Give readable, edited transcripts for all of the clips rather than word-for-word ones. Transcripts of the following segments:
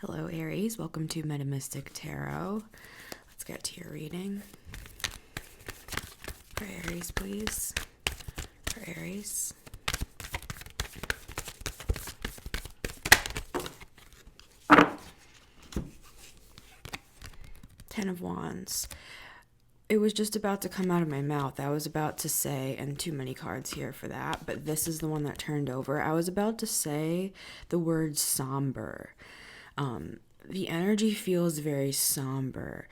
Hello, Aries. Welcome to Metamystic Tarot. Let's get to your reading. For Aries, please. For Aries. Ten of Wands. It was just about to come out of my mouth. I was about to say, and too many cards here for that, but this is the one that turned over. I was about to say the word somber. The energy feels very somber.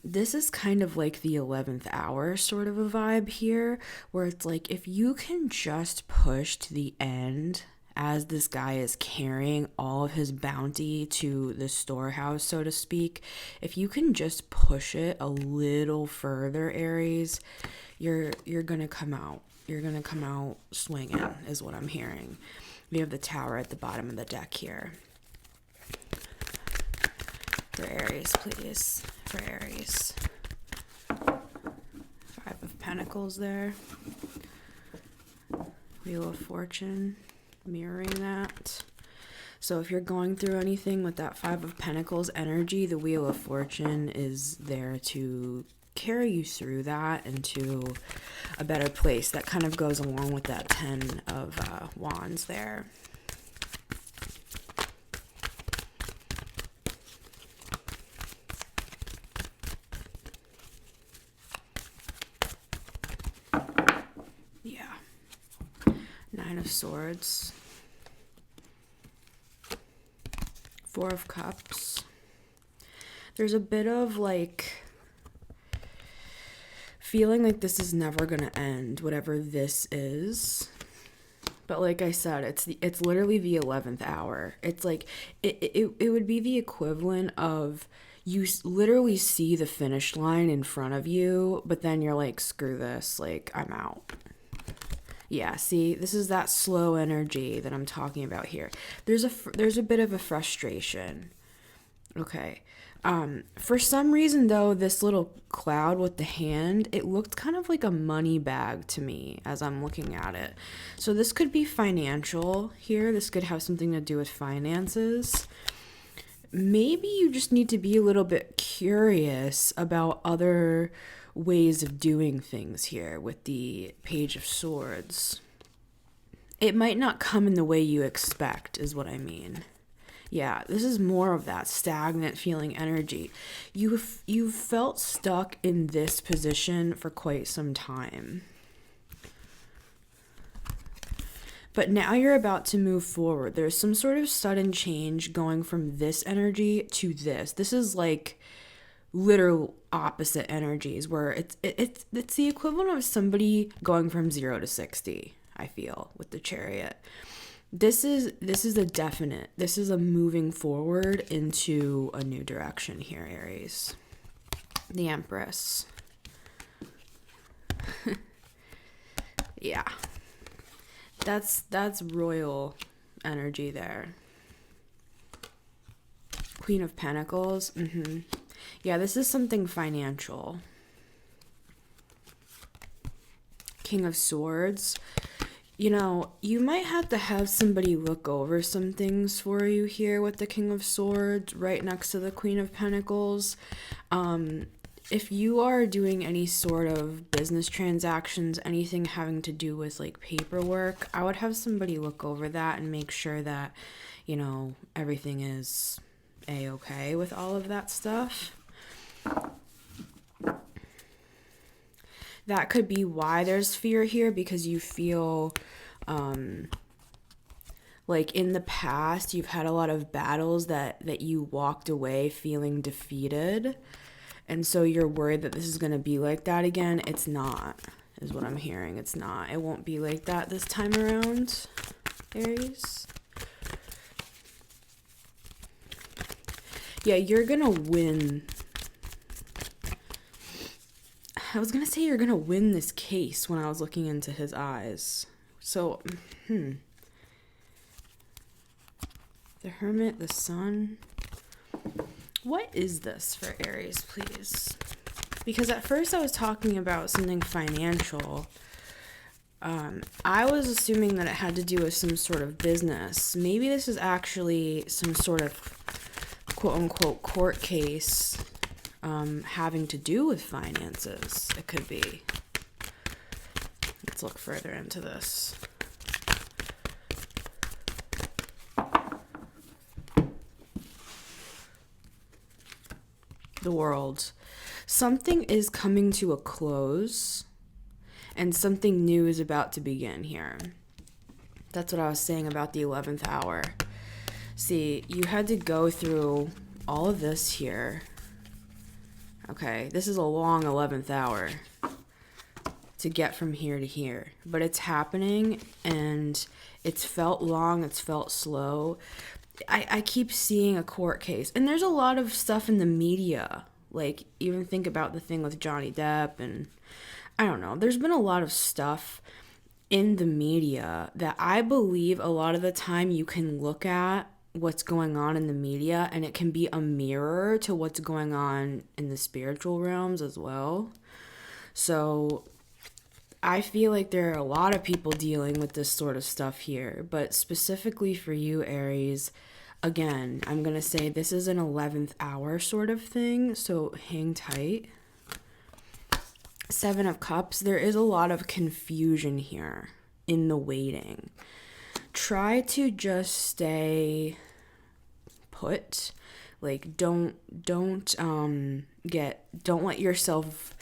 This is kind of like the 11th hour sort of a vibe here, where it's like if you can just push to the end as this guy is carrying all of his bounty to the storehouse, so to speak, if you can just push it a little further, Aries, you're gonna come out. You're gonna come out swinging, is what I'm hearing. We have the Tower at the bottom of the deck here. For Aries, please. For Aries. Five of Pentacles there. Wheel of Fortune, mirroring that. So if you're going through anything with that Five of Pentacles energy, the Wheel of Fortune is there to carry you through that into a better place. That kind of goes along with that Ten of Wands there. Yeah. Nine of Swords. Four of Cups. There's a bit of like feeling like this is never gonna end, whatever this is. But like I said, it's literally the 11th hour. It's like it would be the equivalent of you literally see the finish line in front of you, but then you're like, screw this, like I'm out. Yeah, see, this is that slow energy that I'm talking about here. There's a bit of a frustration. Okay. For some reason though, this little cloud with the hand, it looked kind of like a money bag to me as I'm looking at it. So this could be financial here. This could have something to do with finances. Maybe you just need to be a little bit curious about other ways of doing things here with the Page of Swords. It might not come in the way you expect, is what I mean. Yeah, this is more of that stagnant feeling energy. You've felt stuck in this position for quite some time. But now you're about to move forward. There's some sort of sudden change going from this energy to this. This is like literal opposite energies where it's the equivalent of somebody going from 0 to 60, I feel, with the Chariot. This is a definite. This is a moving forward into a new direction here, Aries. The Empress. Yeah. That's royal energy there. Queen of Pentacles. Yeah, this is something financial. King of Swords. You know, you might have to have somebody look over some things for you here with the King of Swords right next to the Queen of Pentacles. If you are doing any sort of business transactions, anything having to do with like paperwork, I would have somebody look over that and make sure that, you know, everything is a-okay with all of that stuff. That could be why there's fear here, because you feel like in the past you've had a lot of battles that you walked away feeling defeated, and so you're worried that this is going to be like that again. It's not, is what I'm hearing. It's not. It won't be like that this time around, Aries. Yeah, you're going to win. I was going to say you're going to win this case when I was looking into his eyes. So, The Hermit, the Sun. What is this for Aries, please? Because at first I was talking about something financial. I was assuming that it had to do with some sort of business. Maybe this is actually some sort of quote unquote court case having to do with finances. It could be. Let's look further into this. The World. Something is coming to a close and something new is about to begin here. That's what I was saying about the 11th hour. See, you had to go through all of this here. Okay, this is a long 11th hour to get from here to here. But it's happening, and it's felt long, it's felt slow. I keep seeing a court case. And there's a lot of stuff in the media. Like, even think about the thing with Johnny Depp, and I don't know. There's been a lot of stuff in the media that I believe a lot of the time you can look at what's going on in the media and it can be a mirror to what's going on in the spiritual realms as well. So I feel like there are a lot of people dealing with this sort of stuff here, but specifically for you, Aries, again, I'm going to say this is an 11th hour sort of thing, so hang tight. 7 of Cups, there is a lot of confusion here in the waiting. Try to just stay put. Like, don't let yourself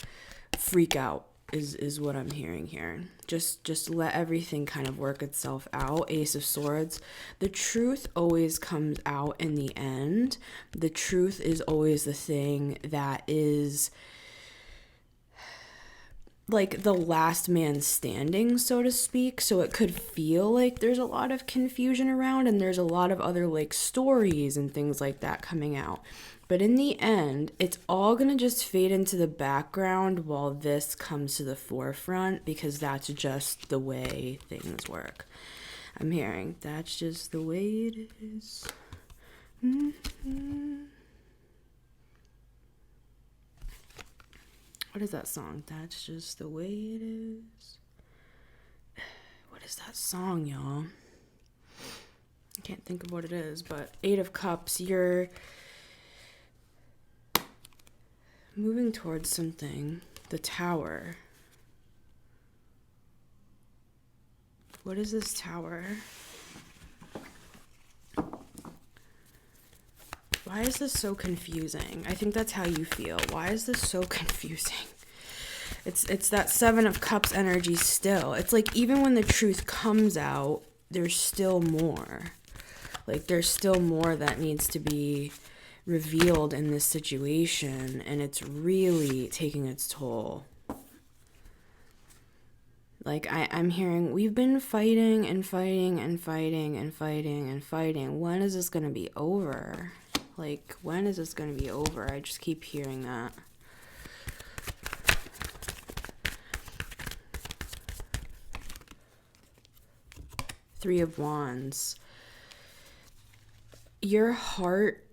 freak out is what I'm hearing here. Just let everything kind of work itself out. Ace of Swords. The truth always comes out in the end. The truth is always the thing that is like the last man standing, so to speak. So it could feel like there's a lot of confusion around and there's a lot of other like stories and things like that coming out. But in the end, it's all going to just fade into the background while this comes to the forefront, because that's just the way things work. I'm hearing that's just the way it is. Mm-hmm. What is that song? That's just the way it is. What is that song, y'all? I can't think of what it is, but 8 of Cups, you're moving towards something. The Tower. What is this Tower? Why is this so confusing? I think that's how you feel. Why is this so confusing? It's that 7 of Cups energy still. It's like even when the truth comes out, there's still more. Like there's still more that needs to be revealed in this situation, and it's really taking its toll. Like I'm hearing we've been fighting and fighting and fighting and fighting and fighting. When is this going to be over? Like, when is this going to be over? I just keep hearing that. Three of Wands. Your heart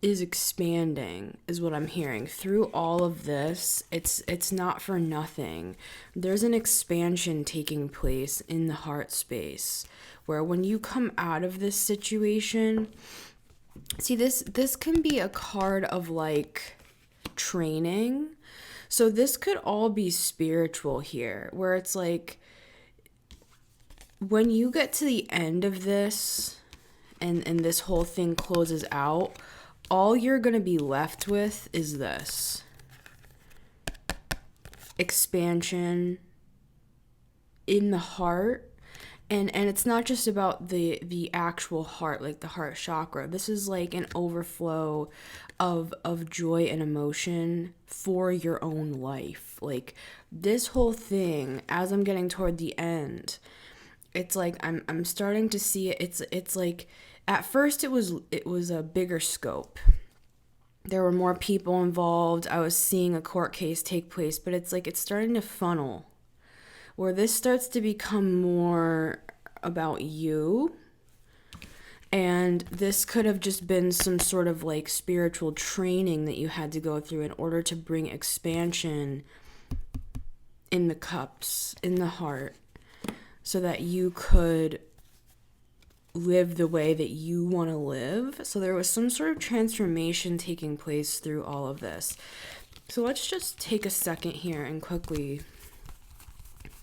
is expanding, is what I'm hearing. Through all of this, it's not for nothing. There's an expansion taking place in the heart space, where when you come out of this situation, see, this can be a card of like training. So this could all be spiritual here, where it's like when you get to the end of this and this whole thing closes out, all you're going to be left with is this. Expansion in the heart. And it's not just about the actual heart, like the heart chakra. This is like an overflow of joy and emotion for your own life. Like this whole thing, as I'm getting toward the end, it's like I'm starting to see it. It's like at first it was a bigger scope. There were more people involved. I was seeing a court case take place, but it's like it's starting to funnel, where this starts to become more about you. And this could have just been some sort of like spiritual training that you had to go through in order to bring expansion in the cups, in the heart, so that you could live the way that you want to live. So there was some sort of transformation taking place through all of this. So let's just take a second here and quickly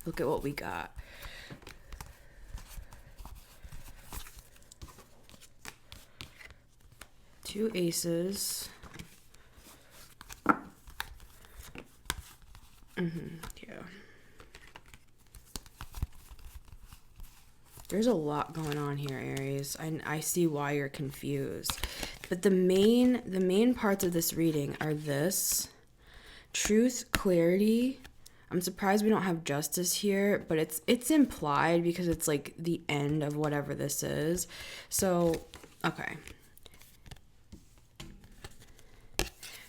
look at what we got. Two aces. Yeah. There's a lot going on here, Aries. I see why you're confused. But the main parts of this reading are this: truth, clarity. I'm surprised we don't have justice here, but it's implied because it's like the end of whatever this is. So, okay.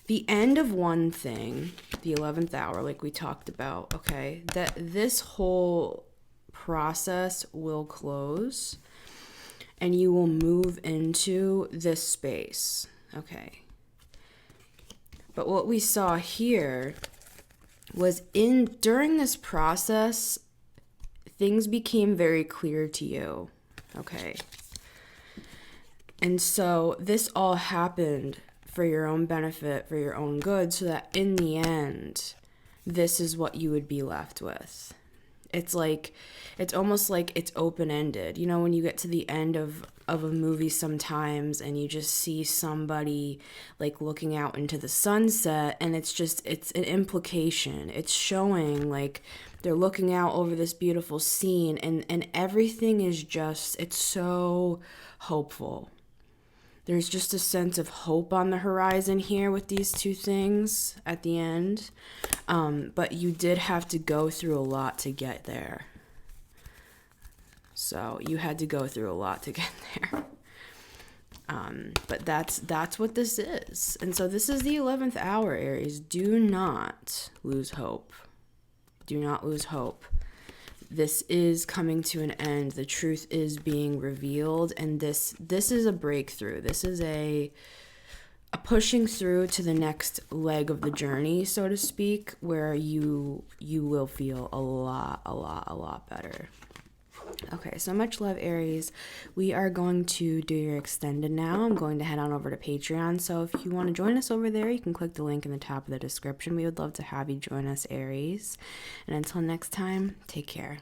The end of one thing, the 11th hour, like we talked about, okay, that this whole process will close and you will move into this space, okay. But what we saw here was during this process, things became very clear to you, okay. And so this all happened for your own benefit, for your own good, so that in the end, this is what you would be left with. It's almost like it's open-ended. You know, when you get to the end of a movie sometimes and you just see somebody like looking out into the sunset, and it's an implication. It's showing like they're looking out over this beautiful scene, and everything is it's so hopeful. There's just a sense of hope on the horizon here with these two things at the end. But you did have to go through a lot to get there. So you had to go through a lot to get there. But that's what this is. And so this is the 11th hour, Aries. Do not lose hope. Do not lose hope. This is coming to an end. The truth is being revealed, and this is a breakthrough. This is a pushing through to the next leg of the journey, so to speak, where you will feel a lot better. Okay, so much love, Aries. We are going to do your extended now. I'm going to head on over to Patreon. So if you want to join us over there, you can click the link in the top of the description. We would love to have you join us, Aries. And until next time, take care.